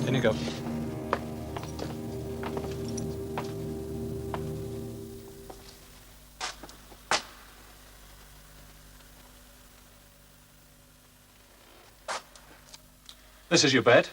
In you go. This is your bed.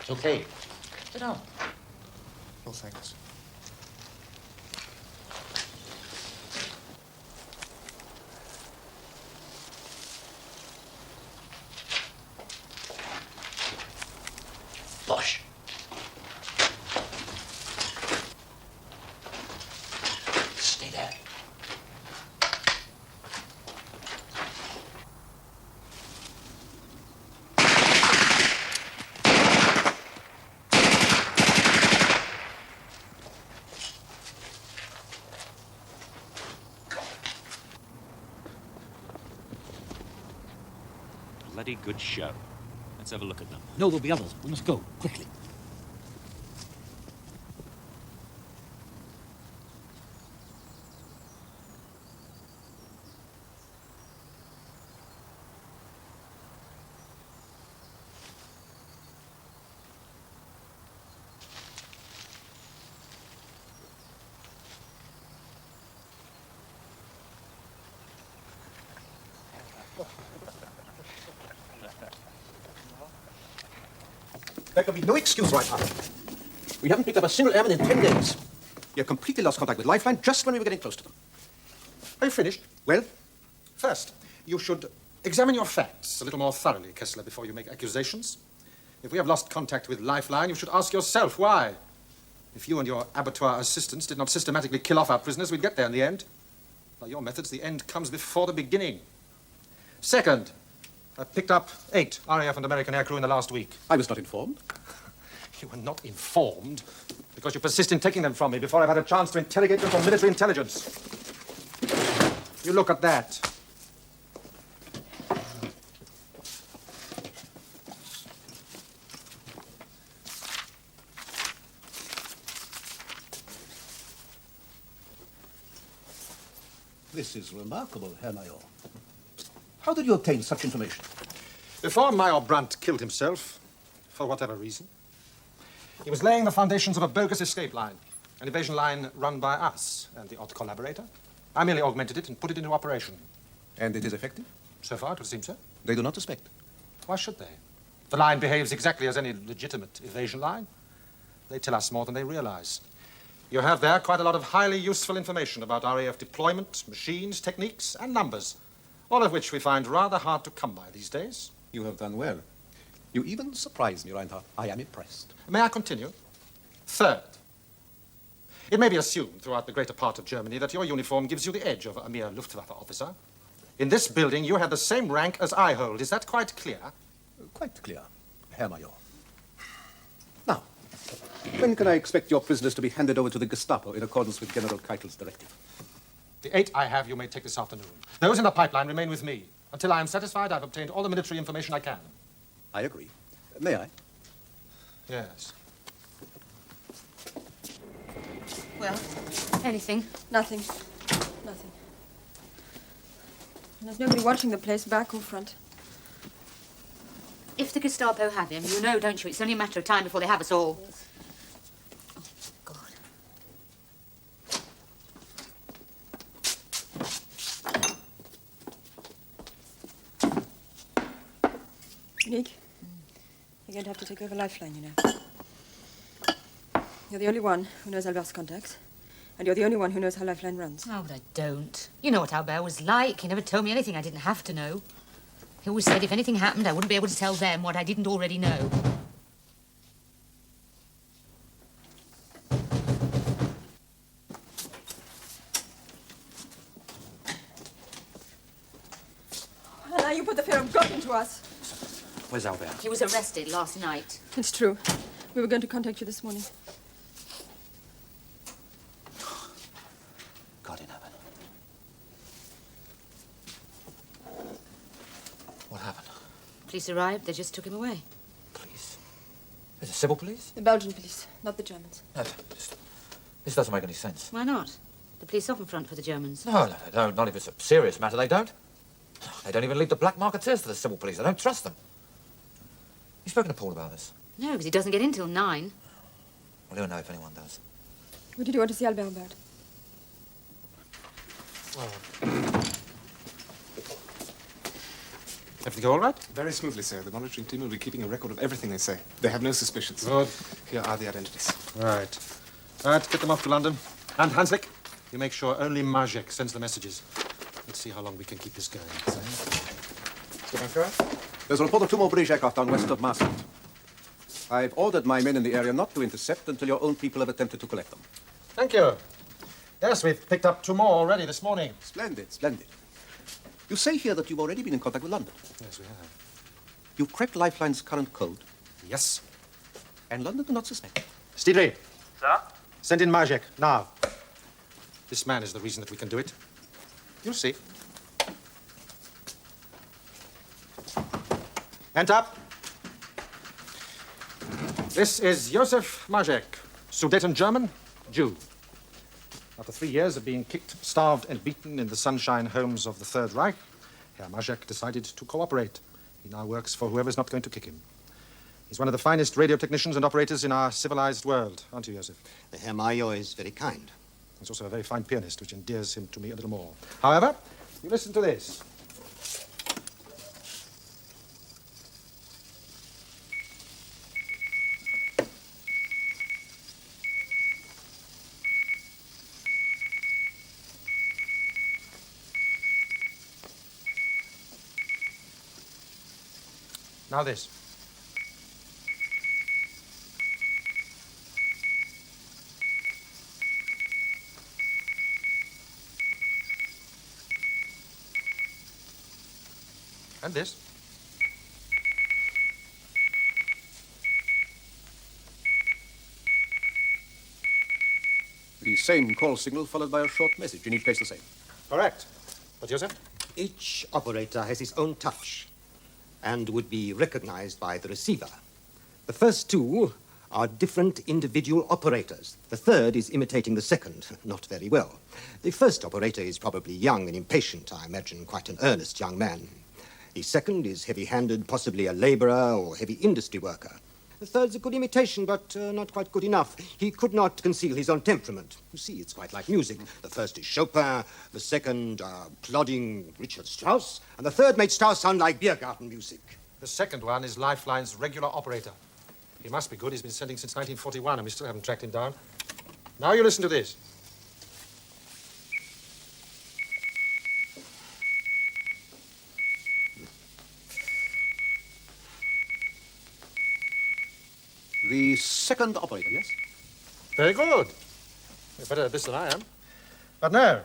Okay. Sit down. No, thanks. Bosh. Stay there. Bloody good show. Let's have a look at them. No, there'll be others. We must go, quickly. There can be no excuse right now. We haven't picked up a single airman in 10 days. You completely lost contact with Lifeline just when we were getting close to them. Are you finished? Well, first, you should examine your facts a little more thoroughly, Kessler, before you make accusations. If we have lost contact with Lifeline, you should ask yourself why. If you and your abattoir assistants did not systematically kill off our prisoners, we'd get there in the end. By your methods, the end comes before the beginning. Second, I picked up 8 RAF and American aircrew in the last week. I was not informed. You were not informed because you persist in taking them from me before I've had a chance to interrogate them for military intelligence. You look at that. This is remarkable, Herr Major. How did you obtain such information? Before Major Brandt killed himself, for whatever reason, he was laying the foundations of a bogus escape line, an evasion line run by us and the odd collaborator. I merely augmented it and put it into operation. And it is effective? So far, it would seem so. They do not suspect. Why should they? The line behaves exactly as any legitimate evasion line. They tell us more than they realize. You have there quite a lot of highly useful information about RAF deployment, machines, techniques, and numbers, all of which we find rather hard to come by these days. You have done well. You even surprise me, Reinhardt. I am impressed. May I continue? Third, it may be assumed throughout the greater part of Germany that your uniform gives you the edge over a mere Luftwaffe officer. In this building, you have the same rank as I hold. Is that quite clear? Quite clear, Herr Major. Now, when can I expect your prisoners to be handed over to the Gestapo in accordance with General Keitel's directive? The 8 I have you may take this afternoon. Those in the pipeline remain with me. Until I am satisfied I've obtained all the military information I can. I agree. May I? Yes. Well, Anything? nothing. Nothing. And there's nobody watching the place, back or front. If the Gestapo have him, you know, don't you? It's only a matter of time before they have us all. Oh, God. Nick, you're going to have to take over Lifeline, you know. You're the only one who knows Albert's contacts, and you're the only one who knows how Lifeline runs. Oh, but I don't. You know what Albert was like. He never told me anything I didn't have to know. He always said if anything happened, I wouldn't be able to tell them what I didn't already know. And now you put the fear of God into us. Where's Albert? He was arrested last night. It's true. We were going to contact you this morning. God in heaven. What happened? Police arrived, they just took him away. Police? Is it civil police? The Belgian police, not the Germans. No, this doesn't make any sense. Why not? The police often front for the Germans. No, they don't. Not if it's a serious matter, they don't. They don't even leave the black marketeers to the civil police. I don't trust them. You've spoken to Paul about this? No, because he doesn't get in till 9. Well, he'll know if anyone does. What did you want to see Albert about? Everything all right? Very smoothly, sir. The monitoring team will be keeping a record of everything they say. They have no suspicions. Good. Here are the identities. Right. Right, get them off to London. And Hanslick, you make sure only Majek sends the messages. Let's see how long we can keep this going. There's a report of 2 more British aircraft down west of Maastricht. I've ordered my men in the area not to intercept until your own people have attempted to collect them. Thank you. Yes, we've picked up 2 more already this morning. Splendid, splendid. You say here that you've already been in contact with London. Yes, we have. You've cracked Lifeline's current code, Yes. and London do not suspect. Steedley, Sir? send in Majek, now. This man is the reason that we can do it. You'll see. Hand up. This is Josef Majek, Sudeten German, Jew. After 3 years of being kicked, starved, and beaten in the sunshine homes of the Third Reich, Herr Majek decided to cooperate. He now works for whoever's not going to kick him. He's one of the finest radio technicians and operators in our civilized world, aren't you, Josef? The Herr Major is very kind. He's also a very fine pianist, which endears him to me a little more. However, you listen to this. Now this. And this. The same call signal followed by a short message, in each case the same. Correct. But Joseph? Each operator has his own touch and would be recognized by the receiver. The first 2 are different individual operators. The third is imitating the second, not very well. The first operator is probably young and impatient, I imagine quite an earnest young man. The second is heavy-handed, possibly a laborer or heavy industry worker. The third's a good imitation, but not quite good enough. He could not conceal his own temperament. You see, it's quite like music. The first is Chopin, the second, plodding Richard Strauss, and the third made Strauss sound like beer garden music. The second one is Lifeline's regular operator. He must be good. He's been sending since 1941, and we still haven't tracked him down. Now you listen to this. The second operator, yes? Very good. You're better at this than I am. But no.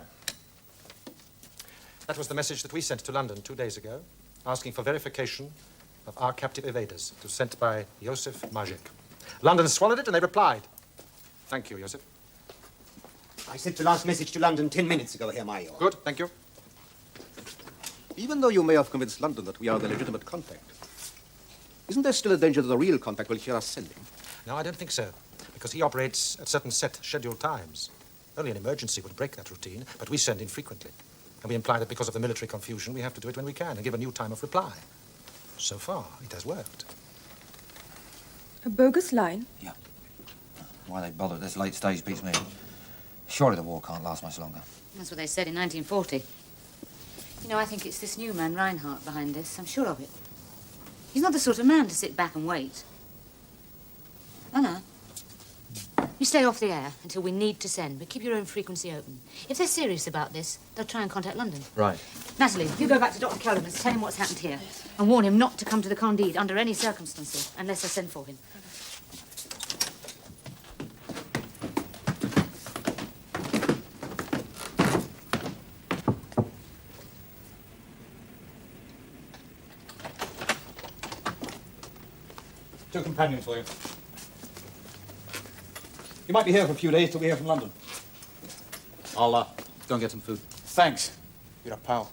That was the message that we sent to London 2 days ago, asking for verification of our captive evaders. It was sent by Josef Majek. London swallowed it, and they replied. Thank you, Josef. I sent the last message to London 10 minutes ago, Herr Major. Good, thank you. Even though you may have convinced London that we are the legitimate contact, isn't there still a danger that the real contact will hear us sending? No, I don't think so, because he operates at certain set scheduled times. Only an emergency would break that routine, but we send infrequently. And we imply that because of the military confusion, we have to do it when we can and give a new time of reply. So far, it has worked. A bogus line? Yeah. Why they bother at this late stage beats me. Surely the war can't last much longer. That's what they said in 1940. You know, I think it's this new man, Reinhardt, behind this. I'm sure of it. He's not the sort of man to sit back and wait. Oh, no. You stay off the air until we need to send, but keep your own frequency open. If they're serious about this, they'll try and contact London. Right. Natalie, you go back to Dr. Kellerman's, tell him what's happened here, and warn him not to come to the Candide under any circumstances, unless I send for him. Two companions for you. You might be here for a few days till we hear from London. I'll go and get some food. Thanks. You're a pal.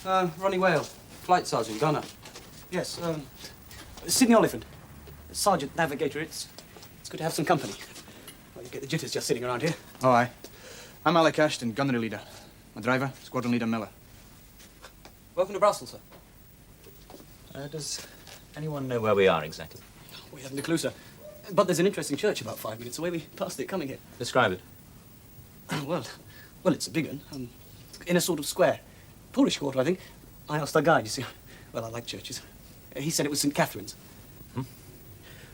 Ronnie Whale, Flight Sergeant, Gunner. Yes, Sydney Oliphant, Sergeant Navigator. It's good to have some company. Well, you get the jitters just sitting around here. Oh, aye. I'm Alec Ashton, gunnery leader. My driver, Squadron Leader Miller. Welcome to Brussels, sir. Does anyone know where we are exactly? We haven't a clue, sir. But there's an interesting church about 5 minutes away. We passed it coming here. Describe it. Well, it's a big one. In a sort of square. Polish quarter, I think. I asked our guide, you see. Well, I like churches. He said it was St. Catherine's.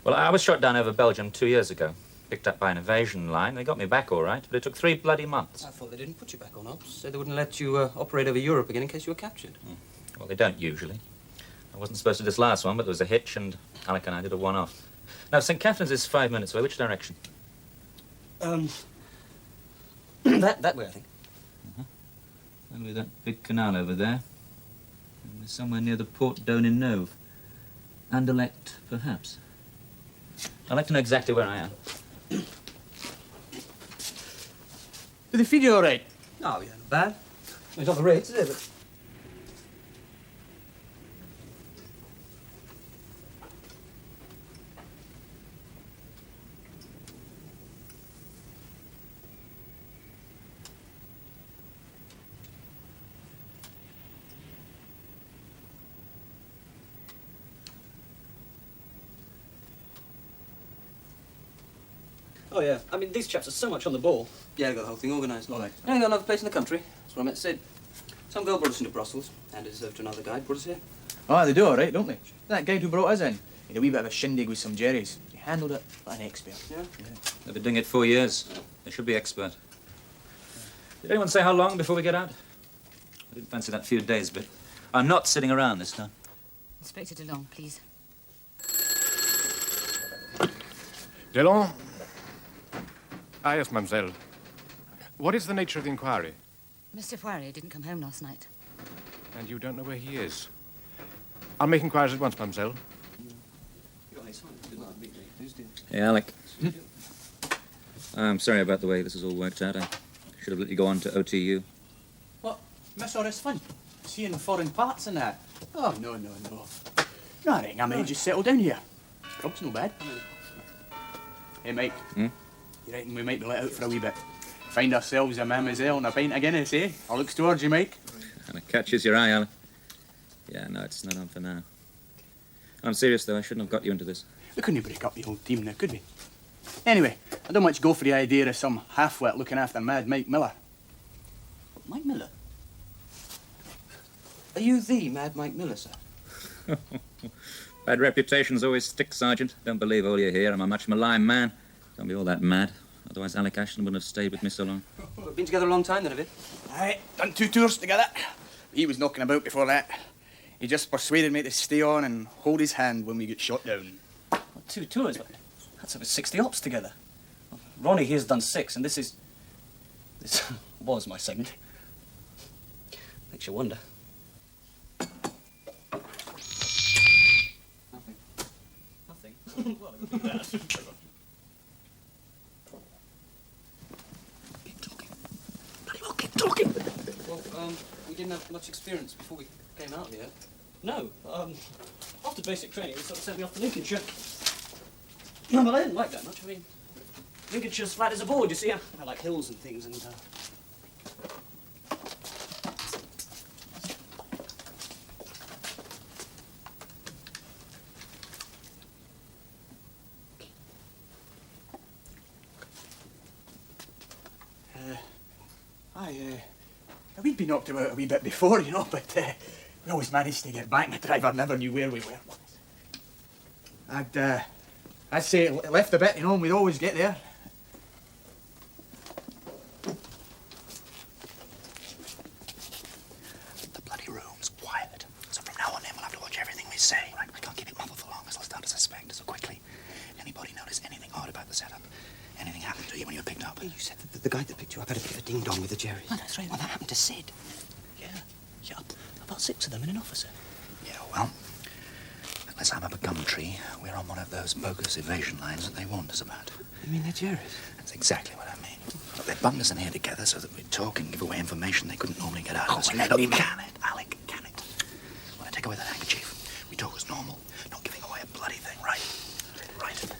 Well, I was shot down over Belgium 2 years ago. Picked up by an invasion line. They got me back all right, but it took 3 bloody months. I thought they didn't put you back on ops. Said they wouldn't let you operate over Europe again in case you were captured. Well, they don't usually. I wasn't supposed to this last one, but there was a hitch, and Alec and I did a one-off. Now, St. Catherine's is 5 minutes away. Which direction? That way, I think. Well, with that big canal over there. And we're somewhere near the Port d'Oninove. Anderlecht, perhaps. I'd like to know exactly where I am. Do they feed you all right? Oh, yeah, not bad. It's not the rates, is it? But... Oh, yeah. I mean, these chaps are so much on the ball. Yeah, I got the whole thing organised. All right. I got another place in the country. That's what I met Sid. Some girl brought us into Brussels, and as to another guide brought us here. Oh, they do all right, don't they? That guide who brought us in, he had a wee bit of a shindig with some jerrys. He handled it like an expert. Yeah? They've been doing it 4 years. They should be expert. Did anyone say how long before we get out? I didn't fancy that few days bit. I'm not sitting around this time. Inspector DeLong, please. Delon? Ah, yes, mademoiselle. What is the nature of the inquiry? Mr. Poirier didn't come home last night. And you don't know where he is? I'll make inquiries at once, mademoiselle. Hey, Alec. I'm sorry about the way this has all worked out. I should have let you go on to OTU. What? Miss all this fun? Seeing foreign parts and that? Oh, no. No, I think I may just settle down here. Grub's no bad. Hey, Mike. You reckon we might be let out for a wee bit? Find ourselves a mademoiselle and a pint of Guinness, eh? I'll look towards you, Mike. And it catches your eye, Alec. Yeah, no, it's not on for now. I'm serious, though. I shouldn't have got you into this. We couldn't break up the whole team now, could we? Anyway, I don't much go for the idea of some half-wit looking after Mad Mike Miller. Mike Miller? Are you the Mad Mike Miller, sir? Bad reputations always stick, Sergeant. Don't believe all you hear. I'm a much maligned man. Don't be all that mad. Otherwise, Alec Ashton wouldn't have stayed with me so long. We've been together a long time, then, have you? Aye, done 2 tours together. He was knocking about before that. He just persuaded me to stay on and hold his hand when we get shot down. Well, 2 tours, but that's over 60 ops together. Well, Ronnie here's done 6, and this was my second. Makes you wonder. Nothing. Well, it could be that. Keep talking. Well, we didn't have much experience before we came out here. No. After basic training, they sort of sent me off to Lincolnshire. No, but I didn't like that much. I mean, Lincolnshire's flat as a board, you see. I like hills and things, and we'd been up to it a wee bit before, you know, but we always managed to get back. My driver never knew where we were. I'd say it left a bit, you know, and we'd always get there. The bloody room's quiet. So from now on in, we'll have to watch everything we say. Right, we can't keep it muffled for long, as they'll start to suspect. So quickly, anybody notice anything odd about the setup? Anything happened to you when you were picked up? You said that the guy that picked you up had a bit of a ding-dong with the Jerrys. Oh, that's right. Well, that happened to Sid. Yeah. About 6 of them and an officer. Yeah, well, unless I'm up a gum tree, we're on one of those bogus evasion lines that they warned us about. You mean they're Jerrys? That's exactly what I mean. Look, they bunged us in here together so that we'd talk and give away information they couldn't normally get out of us. let me Can it, Alec, can it? When I take away that handkerchief, we talk as normal, not giving away a bloody thing, right? Right.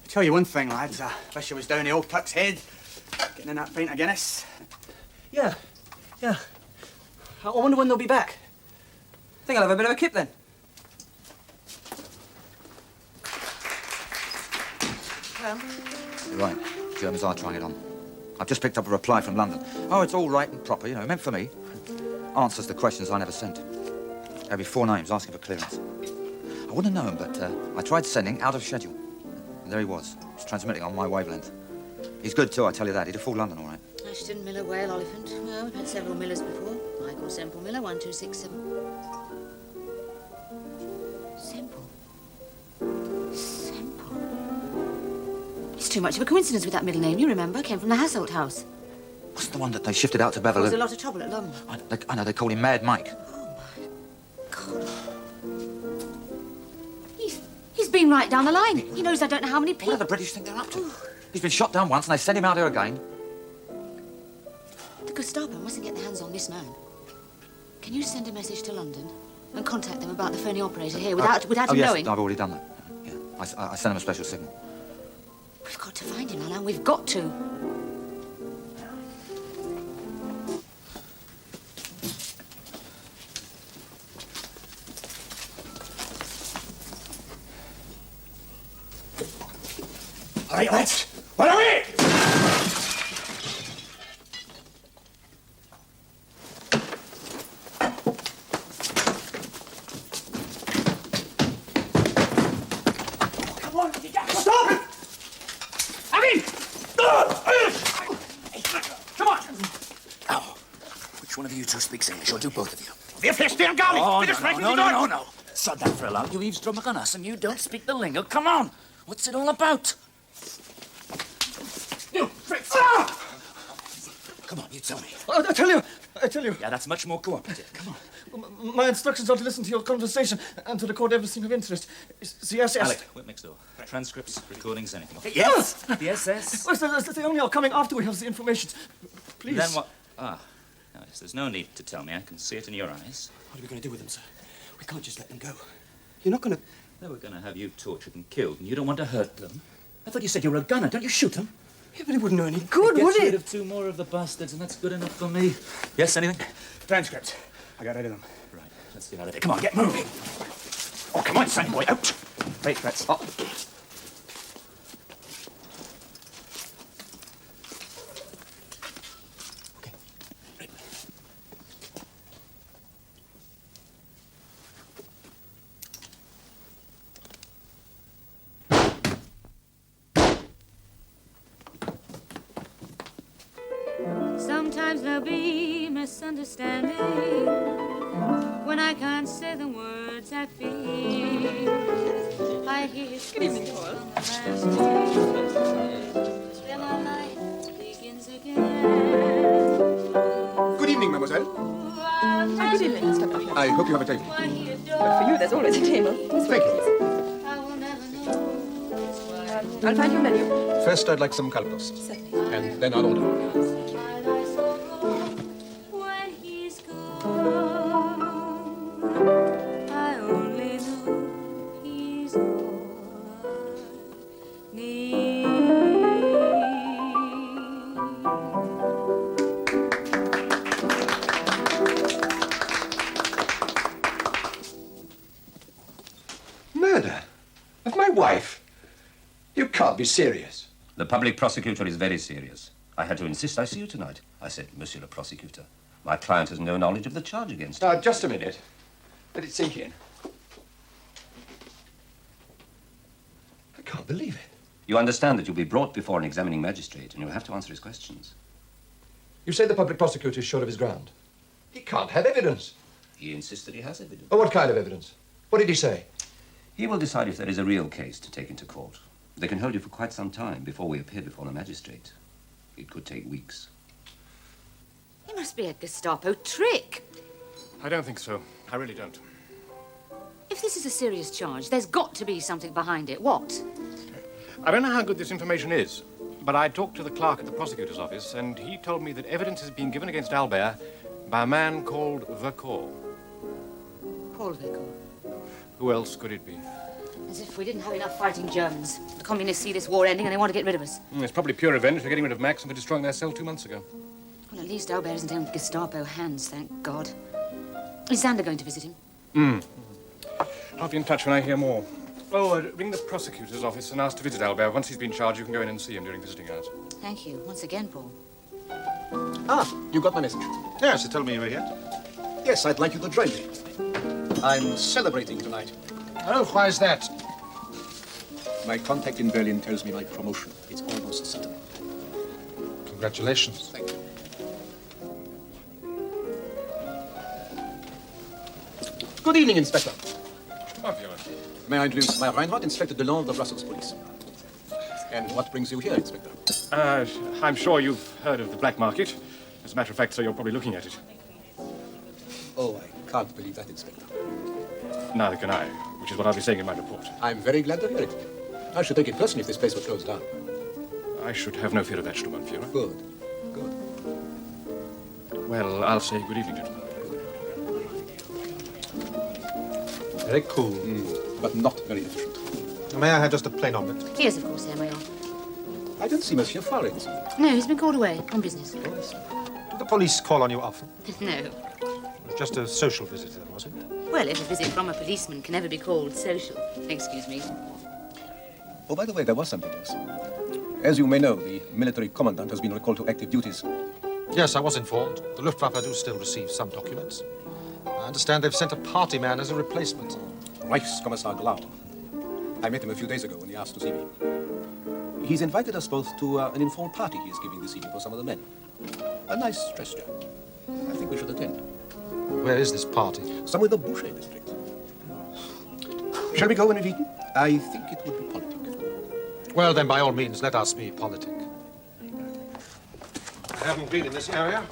Tell you one thing, lads, I wish I was down the old Tuck's Head, getting in that pint of Guinness. Yeah. I wonder when they'll be back. I think I'll have a bit of a kip then. You're right. Germans are trying it on. I've just picked up a reply from London. Oh, it's all right and proper, you know, meant for me. Answers the questions I never sent. There'll be 4 names asking for clearance. I wouldn't know him, but I tried sending out of schedule. And there he was. He's transmitting on my wavelength. He's good, too, I tell you that. He'd have fooled London, all right. Ashton, Miller, Whale, Oliphant. Well, we've had several Millers before. Michael Semple Miller, 1267. Semple? It's too much of a coincidence with that middle name, you remember. Came from the Hasselt house. Wasn't the one that they shifted out to Beverly? Caused a lot of trouble at London. I know, they called him Mad Mike. He's been right down the line. He knows I don't know how many people... What do the British think they're up to? He's been shot down once and they sent him out here again. The Gestapo mustn't get their hands on this man. Can you send a message to London and contact them about the phony operator here without him yes, knowing? I've already done that. Yeah, I sent him a special signal. We've got to find him, Alan. We've got to. All right, lads. What are we? Come on, you got to stop it! I mean, come on. Oh, which one of you two speaks English? I'll do both of you. Wir verstehen gar nicht. Bitte sprechen Sie Deutsch. No. Sod that for a lot. You eavesdrop on us and you don't speak the lingo. Come on. What's it all about? You, Fritz. Come on, you tell me. I tell you. Yeah, that's much more cooperative. Come on. My instructions are to listen to your conversation and to record everything of interest. Yes. Alec, whip next door. Transcripts, recordings, anything. Yes. Yes. They only are coming after we have the information. Please. Then what? No, yes, there's no need to tell me. I can see it in your eyes. What are we going to do with them, sir? We can't just let them go. You're not going to... They were going to have you tortured and killed, and you don't want to hurt them. I thought you said you were a gunner. Don't you shoot them? Yeah, but it wouldn't do any good, Get would rid it? of 2 more of the bastards, and that's good enough for me. Yes, anything? Transcripts. I got rid of them. Right, let's get out of here. Come on, get moving. Oh, come on, sonny boy, out. Right, Fritz. Oh. Sometimes there'll be misunderstanding when I can't say the words I feel. I hear good evening, Paul. Then our life begins again. Good evening, mademoiselle. Good evening, Mr. Murphy. I hope you have a table. But for you, there's always a table. This way, Thank you. please. I'll find your menu. First, I'd like some caldos. Certainly. And then I'll order. When he's gone, I only know he's all I need. Murder? Of my wife? You can't be serious. The public prosecutor is very serious. I had to insist I see you tonight. I said, Monsieur le Prosecutor, my client has no knowledge of the charge against him. Now, just a minute. Let it sink in. I can't believe it. You understand that you'll be brought before an examining magistrate and you'll have to answer his questions. You say the public prosecutor is sure of his ground. He can't have evidence. He insists that he has evidence. Oh, what kind of evidence? What did he say? He will decide if there is a real case to take into court. They can hold you for quite some time before we appear before the magistrate. It could take weeks. He must be a Gestapo trick. I don't think so. I really don't. If this is a serious charge, there's got to be something behind it. What? I don't know how good this information is, but I talked to the clerk at the prosecutor's office, and he told me that evidence has been given against Albert by a man called Vercors. Paul Vercors. Who else could it be? As if we didn't have enough fighting Germans. The communists see this war ending and they want to get rid of us. It's probably pure revenge for getting rid of Max and for destroying their cell 2 months ago. Well, at least Albert isn't in Gestapo hands, thank God. Is Xander going to visit him? I'll be in touch when I hear more. Oh, ring the prosecutor's office and ask to visit Albert. Once he's been charged, you can go in and see him during visiting hours. Thank you. Once again, Paul. Ah, you got my message. Yes, he told me you were here. Yes, I'd like you to join me. I'm celebrating tonight. Oh, why is that? My contact in Berlin tells me my promotion is almost certain. Congratulations. Thank you. Good evening, Inspector. May I introduce my Reinhardt, Inspector Delon of the Brussels Police. And what brings you here, Inspector? I'm sure you've heard of the black market. As a matter of fact, sir, you're probably looking at it. Oh, I can't believe that, Inspector. Neither can I, which is what I'll be saying in my report. I'm very glad to hear it. I should take it personally if this place were closed down. I should have no fear of that, Sturmbannführer. Good. Good. Well, I'll say good evening, gentlemen. Very cool. But not very efficient. May I have just a plain omelette? Yes, of course, Herr Major. I don't see Monsieur Florence. No, he's been called away on business. Do the police call on you often? No. It was just a social visit, then, was it? Well, if a visit from a policeman can never be called social. Excuse me. Oh, by the way, there was something else. As you may know, the military commandant has been recalled to active duties. Yes, I was informed. The Luftwaffe do still receive some documents. I understand they've sent a party man as a replacement. Reichskommissar Glauer. I met him a few days ago when he asked to see me. He's invited us both to an informal party he is giving this evening for some of the men. A nice gesture. I think we should attend. Where is this party? Somewhere in the Boucher district. Shall we go when we've eaten? I think it would be politic. Well, then, by all means, let us be politic. I haven't been in this area.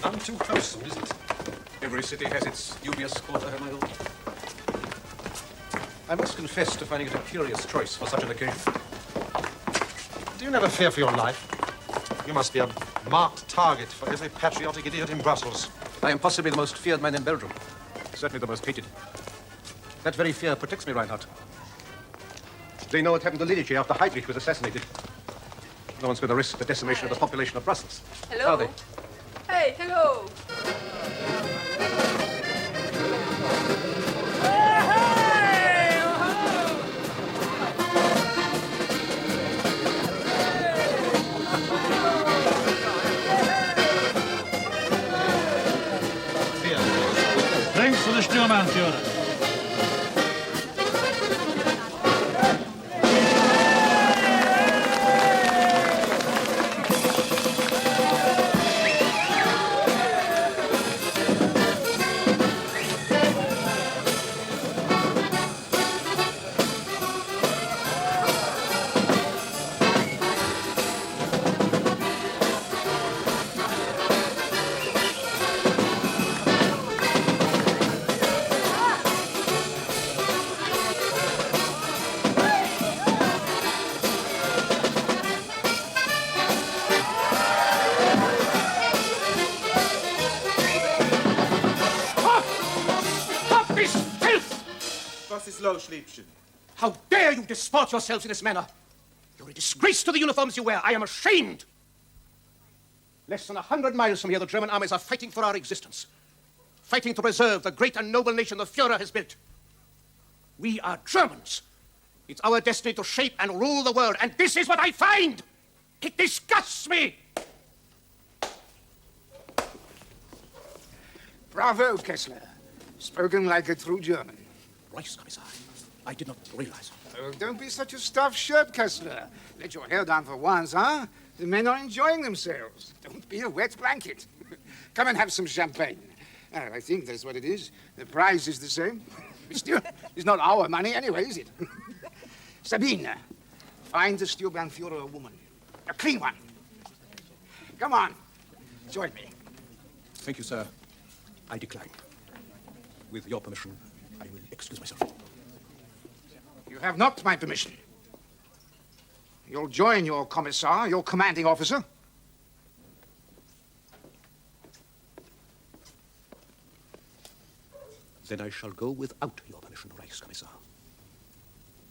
None too close, is it? Every city has its dubious quarter, Herr Major. I must confess to finding it a curious choice for such an occasion. Do you never fear for your life? You must be a marked target for every patriotic idiot in Brussels. I am possibly the most feared man in Belgium. Certainly the most hated. That very fear protects me, Reinhardt. They know what happened to Lidice after Heydrich was assassinated. No one's going to risk the decimation of the population of Brussels. Hello? Are they? Hey, hello. Drinks for the Sturmbannführer. slow, Schliebchen. How dare you disport yourselves in this manner? You're a disgrace to the uniforms you wear. I am ashamed. Less than 100 miles from here, the German armies are fighting for our existence. Fighting to preserve the great and noble nation the Führer has built. We are Germans. It's our destiny to shape and rule the world, and this is what I find! It disgusts me! Bravo, Kessler. Spoken like a true German. Reichskommissar, I did not realize. Oh, don't be such a stuffed shirt, Kessler. Let your hair down for once, huh? The men are enjoying themselves. Don't be a wet blanket. Come and have some champagne. I think that's what it is. The price is the same. But still, it's not our money anyway, is it? Sabine, find the Sturmbannführer a woman. A clean one. Come on, join me. Thank you, sir. I decline. With your permission, I will excuse myself. You have not my permission. You'll join your commissar, your commanding officer. Then I shall go without your permission, Reichskommissar.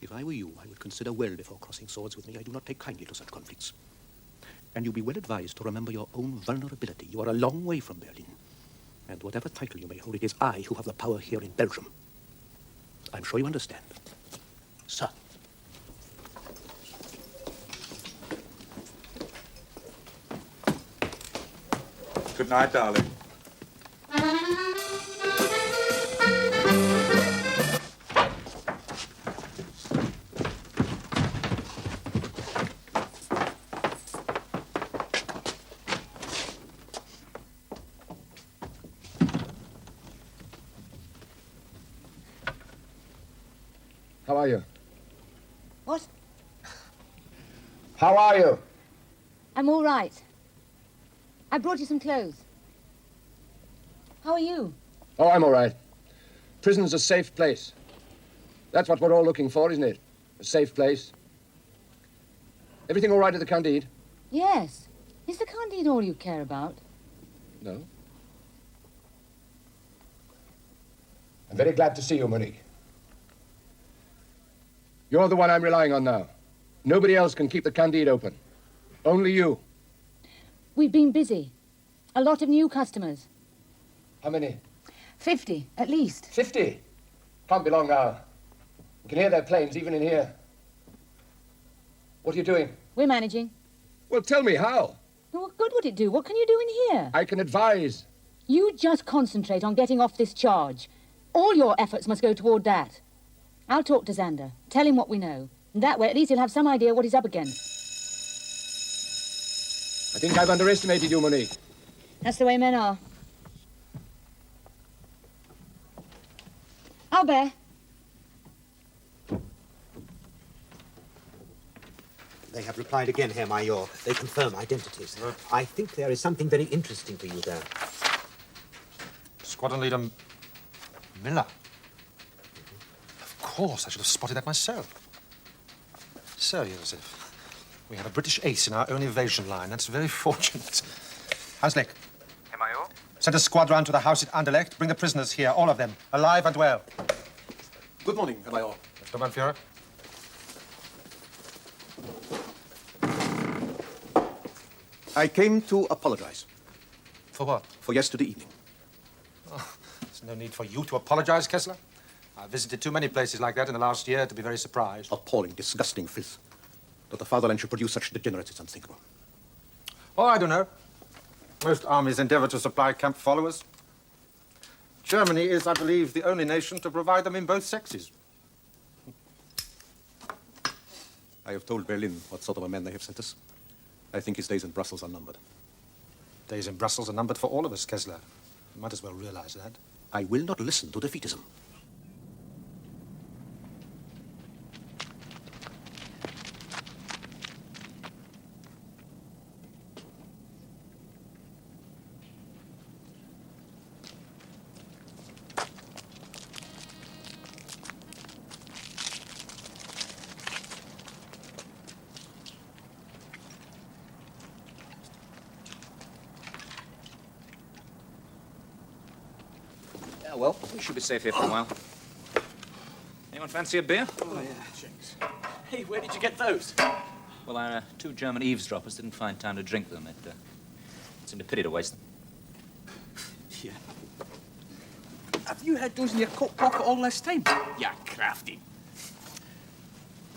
If I were you, I would consider well before crossing swords with me. I do not take kindly to such conflicts. And you'll be well advised to remember your own vulnerability. You are a long way from Berlin. And whatever title you may hold, it is I who have the power here in Belgium. I'm sure you understand. Sir. Good night, darling. How are you? What? How are you? I'm all right. I brought you some clothes. How are you? Oh, I'm all right. Prison's a safe place. That's what we're all looking for, isn't it? A safe place. Everything all right at the Candide? Yes. Is the Candide all you care about? No. I'm very glad to see you, Monique. You're the one I'm relying on now. Nobody else can keep the Candide open. Only you. We've been busy. A lot of new customers. How many? 50, at least. 50? Can't be long now. You can hear their planes even in here. What are you doing? We're managing. Well, tell me how. What good would it do? What can you do in here? I can advise. You just concentrate on getting off this charge. All your efforts must go toward that. I'll talk to Xander. Tell him what we know. And that way, at least he'll have some idea what he's up against. I think I've underestimated you, Monique. That's the way men are. Albert. They have replied again, Herr Major. They confirm identities. I think there is something very interesting for you there. Squadron leader Miller. Of course, I should have spotted that myself. So, Joseph, we have a British ace in our own evasion line. That's very fortunate. Hanslick. Herr Major? Send a squad round to the house at Anderlecht. Bring the prisoners here, all of them, alive and well. Good morning, Herr Major. Sturmbannführer. I came to apologize. For what? For yesterday evening. Oh, there's no need for you to apologize, Kessler. I've visited too many places like that in the last year to be very surprised. Appalling, disgusting filth. That the fatherland should produce such degenerates is unthinkable. Oh, I don't know. Most armies endeavor to supply camp followers. Germany is, I believe, the only nation to provide them in both sexes. I have told Berlin what sort of a man they have sent us. I think his days in Brussels are numbered. Days in Brussels are numbered for all of us, Kessler. You might as well realize that. I will not listen to defeatism. Well, we should be safe here for a while. Anyone Anyone fancy a beer? Oh, yeah, thanks. Hey, where did you get those? Well, our two German eavesdroppers didn't find time to drink them. It seemed a pity to waste them. Yeah. Have you had those in your coat pocket all this time? Yeah, crafty.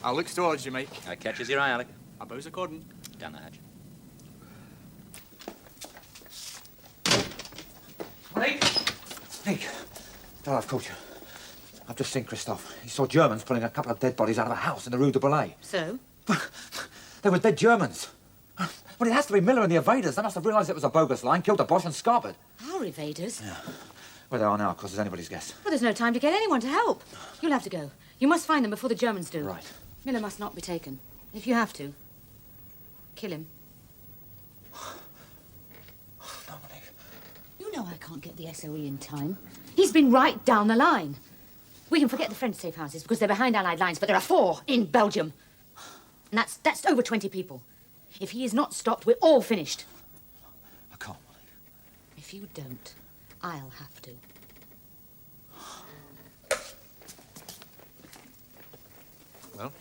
I'll look towards you, Mike. Catches your eye, Alec. I bows according. Down the hatch. Nick, Dad, I've caught you. I've just seen Christophe. He saw Germans pulling a couple of dead bodies out of a house in the Rue de Belay. So? They were dead Germans. Well, it has to be Miller and the evaders. They must have realised it was a bogus line, killed the Bosch and scarpered. Our evaders? Yeah. Where they are now, of course, is anybody's guess. Well, there's no time to get anyone to help. You'll have to go. You must find them before the Germans do. Right. Miller must not be taken. If you have to, kill him. You know I can't get the SOE in time. He's been right down the line. We can forget the French safe houses because they're behind Allied lines, but there are 4 in Belgium. And that's over 20 people. If he is not stopped, we're all finished. I can't. If you don't, I'll have to. Well,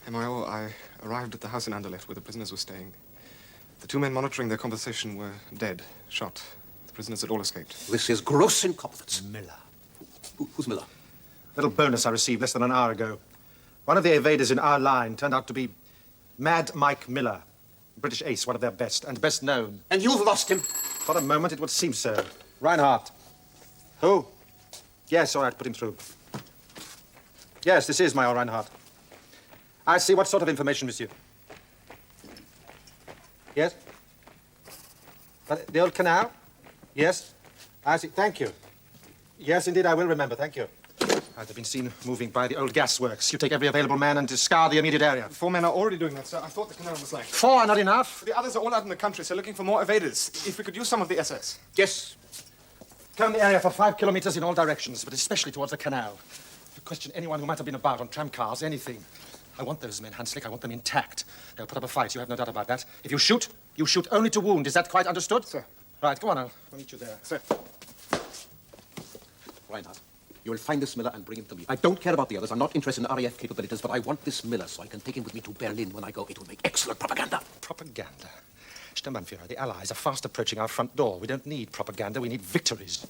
Herr Major, I arrived at the house in Anderlecht where the prisoners were staying. The 2 men monitoring their conversation were dead, shot. The prisoners had all escaped. This is gross incompetence. Miller. Who's Miller? Little bonus I received less than an hour ago. One of the evaders in our line turned out to be Mad Mike Miller. British ace, one of their best, and best known. And you've lost him? For a moment, it would seem so. Reinhardt. Who? Yes, all right, put him through. Yes, this is Major Reinhardt. I see. What sort of information, monsieur? Yes? The old canal? Yes? I see. Thank you. Yes, indeed, I will remember. Thank you. They've been seen moving by the old gasworks. You take every available man and discard the immediate area. 4 men are already doing that, sir. I thought the canal was like... 4 are not enough? The others are all out in the country, so looking for more evaders. If we could use some of the SS. Yes. Comb the area for 5 kilometers in all directions, but especially towards the canal. To question anyone who might have been about on tramcars, anything. I want those men, Hanslick. I want them intact. They'll put up a fight. You have no doubt about that. If you shoot only to wound. Is that quite understood? Sir. Right, go on. I'll meet you there. Sir. Reinhardt, you will find this Miller and bring him to me. I don't care about the others. I'm not interested in RAF capabilities, but I want this Miller so I can take him with me to Berlin when I go. It will make excellent propaganda. Propaganda? Sturmbannführer, the Allies are fast approaching our front door. We don't need propaganda. We need victories.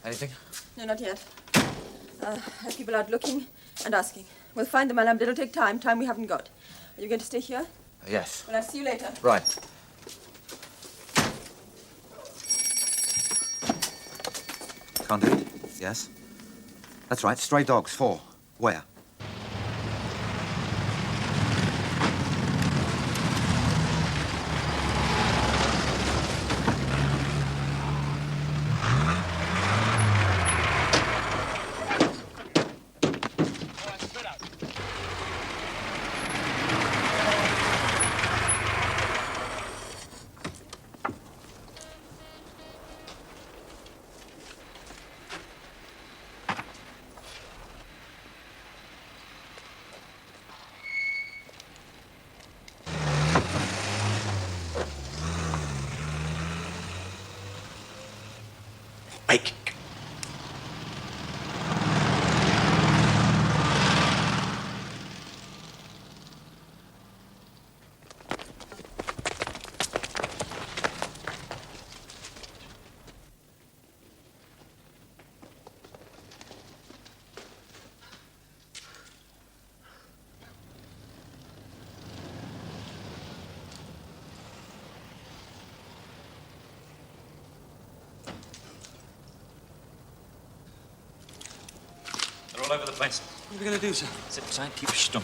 Anything? No, not yet. I have people out looking and asking. We'll find them, and it'll take time we haven't got. Are you going to stay here? Yes. Well, I'll see you later. Right. Can't do it. Yes. That's right. Stray dogs. 4. Where? Mike. They're all over the place. What are we going to do, sir? Sit tight, keep stum.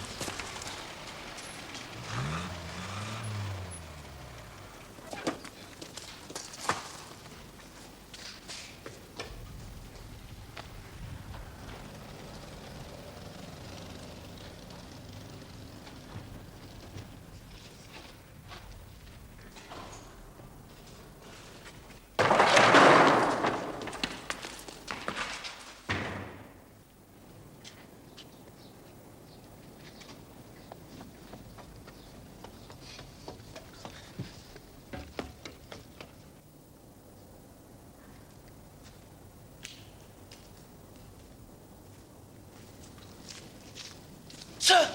Sir!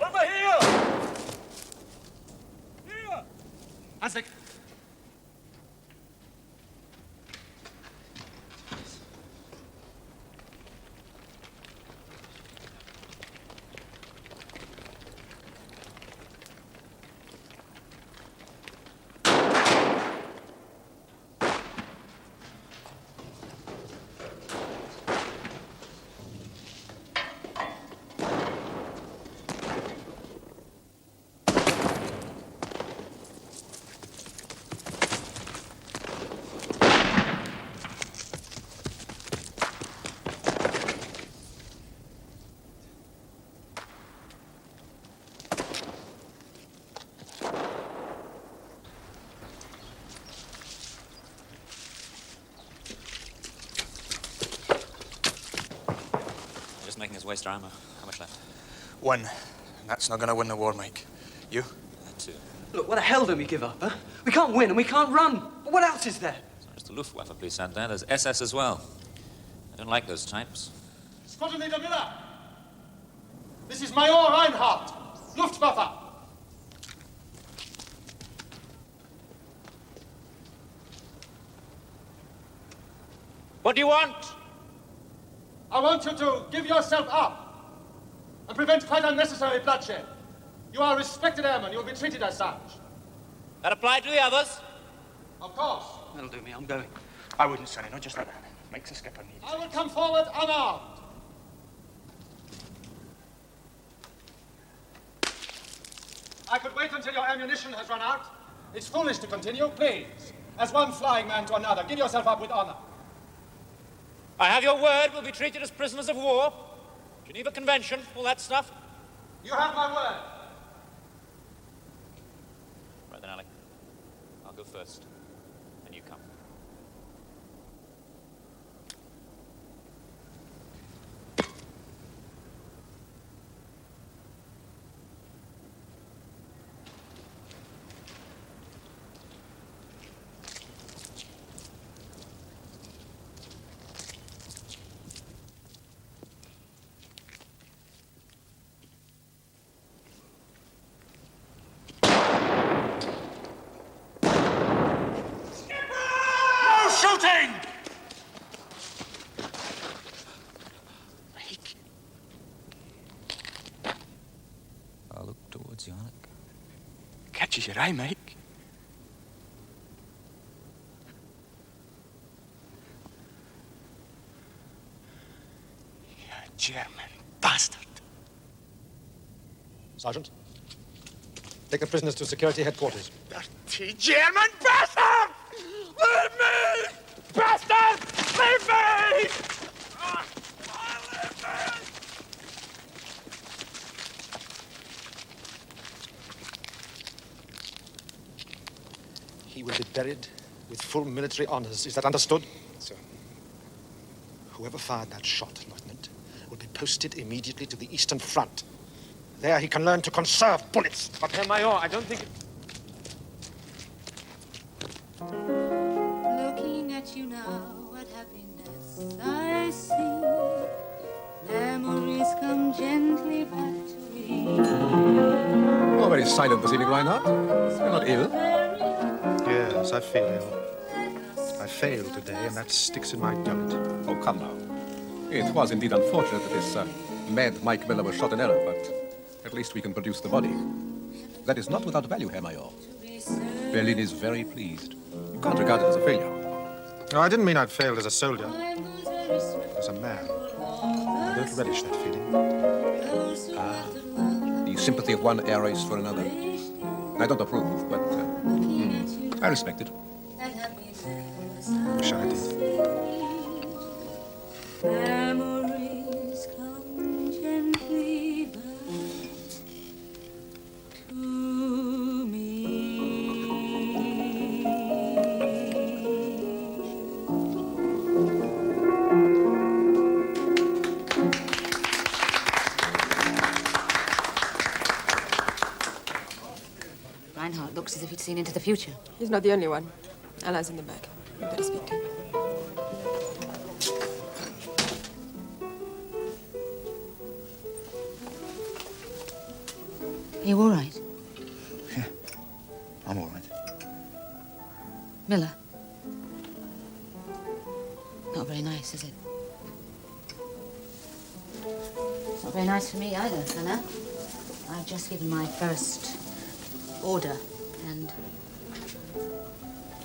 Over here! Here! Hanslick. Just making us waste our ammo. How much left? 1. And that's not gonna win the war, Mike. You? That too. Look, what the hell do we give up, huh? We can't win and we can't run. What else is there? It's not just the Luftwaffe police out there. There's SS as well. I don't like those types. Squadron Leader Miller. This is Major Reinhardt, Luftwaffe. What do you want? I want you to give yourself up and prevent quite unnecessary bloodshed. You are respected airmen. You will be treated as such. That apply to the others? Of course. That'll do me. I'm going. I wouldn't, Sonny. Not just like that. Makes a skipper need. I will come forward unarmed. I could wait until your ammunition has run out. It's foolish to continue. Please, as one flying man to another, give yourself up with honor. I have your word we'll be treated as prisoners of war. Geneva Convention, all that stuff. You have my word. Right then, Alec. I'll go first. And you come. Shooting! Mike. I'll look towards you, Alec. Catches your eye, Mike. You German bastard. Sergeant, take the prisoners to security headquarters. Dirty German bastard! Leave me! Bastard! Leave me! Leave me! He will be buried with full military honors. Is that understood? Sir. Whoever fired that shot, Lieutenant, will be posted immediately to the Eastern Front. There he can learn to conserve bullets. But, Herr Major, I don't think... Looking at you now, what happiness I see. Memories come gently back to me. Oh, very silent this evening, Reinhardt. You're not ill. Yes, I feel ill. I failed today, and that sticks in my gullet. Oh, come now. It was indeed unfortunate that this mad Mike Miller was shot in error, but at least we can produce the body. That is not without value, Herr Major. Berlin is very pleased. You can't regard it as a failure. No, I didn't mean I'd failed as a soldier. As a man. I don't relish that feeling. The sympathy of one air race for another. I don't approve, but I respect it. Wish I did. Memories come gently back to me. Reinhardt looks as if he'd seen into the future. He's not the only one. Alain's in the back. You better speak to him. Are you all right? I'm all right. Miller? Not very nice, is it? Not very nice for me either, Anna. I've just given my first order, and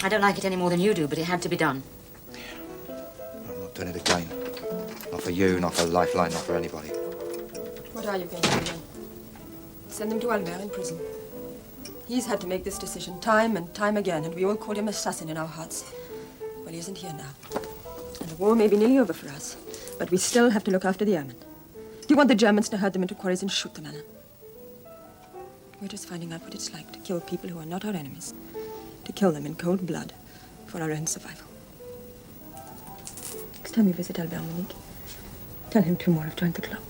I don't like it any more than you do, but it had to be done. I'm not doing it again. Not for you, not for Lifeline, not for anybody. What are you going to do then? Send him to Albert in prison. He's had to make this decision time and time again, and we all called him assassin in our hearts. Well, he isn't here now. And the war may be nearly over for us, but we still have to look after the airmen. Do you want the Germans to herd them into quarries and shoot them, Anna? We're just finding out what it's like to kill people who are not our enemies. To kill them in cold blood for our own survival. Next time you visit Albert, Monique, tell him 2 more have joined the club.